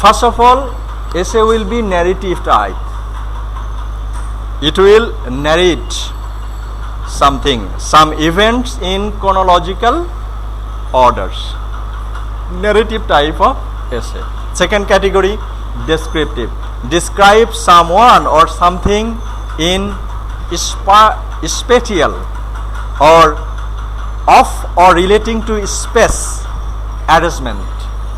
First of all, essay will be narrative type. It will narrate something, some events in chronological orders. Narrative type of essay. Second category, descriptive. Describe someone or something in spatial or of or relating to space arrangement.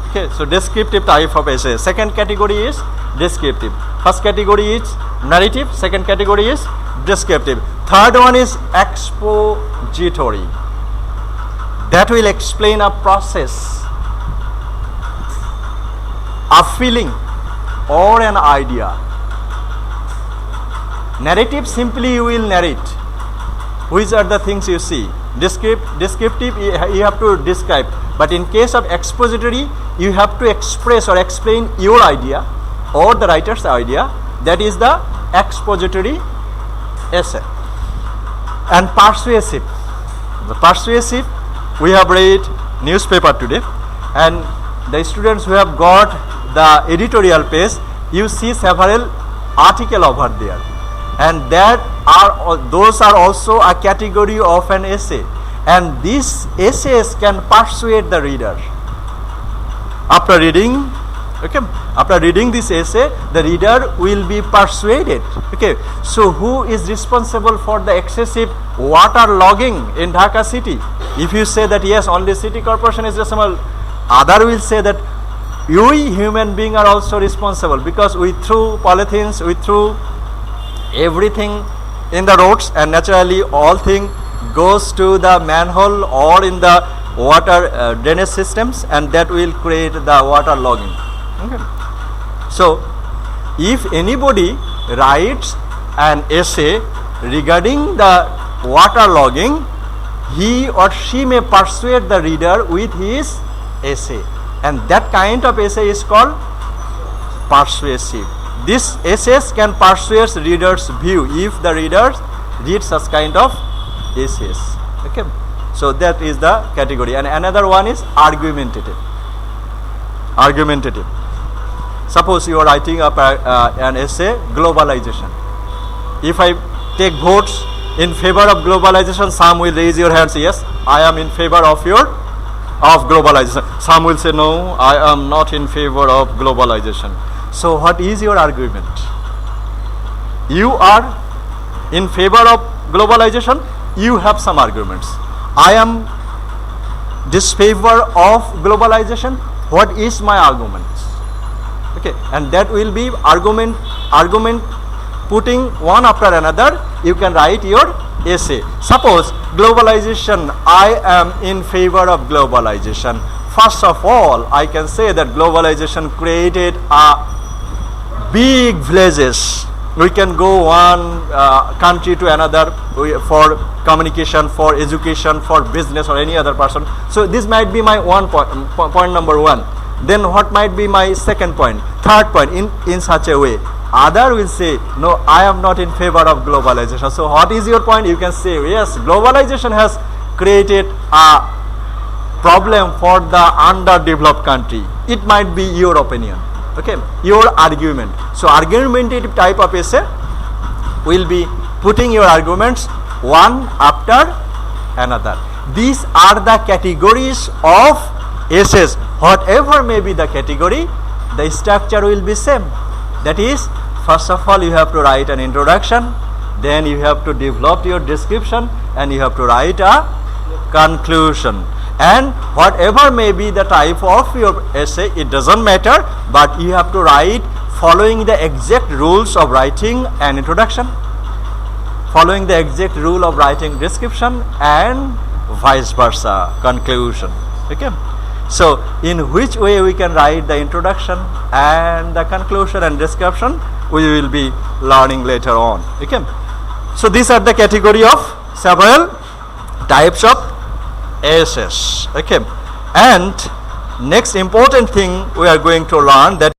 Okay, so descriptive type of essay. Second category is descriptive. First category is narrative. Second category is descriptive. Third one is expository. That will explain a process, a feeling or an idea. Narrative, simply you will narrate. Which are the things you see? Descriptive, you have to describe. But in case of expository, you have to express or explain your idea or the writer's idea. That is the expository essay. And persuasive. The persuasive, we have read newspaper today, and the students who have got the editorial page, you see several articles over there, and those are also a category of an essay, and these essays can persuade the reader. After reading this essay, the reader will be persuaded. Okay, so who is responsible for the excessive water logging in Dhaka city? If you say that yes, only city corporation is responsible, other will say that we human beings are also responsible, because we threw polythenes, we threw everything in the roads, and naturally all thing goes to the manhole or in the water drainage systems, and that will create the water logging. Okay. So if anybody writes an essay regarding the water logging, he or she may persuade the reader with his essay, and that kind of essay is called persuasive. These essays can persuade readers' view if the reader reads such kind of essays. Okay, so that is the category. And another one is argumentative. Argumentative. Suppose you are writing up an essay, globalization. If I take votes in favor of globalization, some will raise your hands, yes, I am in favor of globalization. Some will say, no, I am not in favor of globalization. So what is your argument? You are in favor of globalization, you have some arguments. I am disfavor of globalization, what is my argument? Okay, and that will be argument putting one after another. You can write your essay. Suppose globalization, I am in favor of globalization. First of all, I can say that globalization created a big villages. We can go one country to another for communication, for education, for business, or any other person. So this might be my point number one. Then what might be my second point, third point, in such a way. Other will say, no, I am not in favor of globalization. So what is your point? You can say, yes, globalization has created a problem for the underdeveloped country. It might be your opinion. Okay, your argument. So argumentative type of essay will be putting your arguments one after another. These are the categories of essays. Whatever may be the category, the structure will be same. That is, first of all, you have to write an introduction, then you have to develop your description, and you have to write a conclusion. And whatever may be the type of your essay, it doesn't matter, but you have to write following the exact rules of writing an introduction, following the exact rule of writing description, and vice versa, conclusion. Okay. So in which way we can write the introduction and the conclusion and description, we will be learning later on. Okay. So these are the category of several types of essays. Okay. And next important thing we are going to learn, that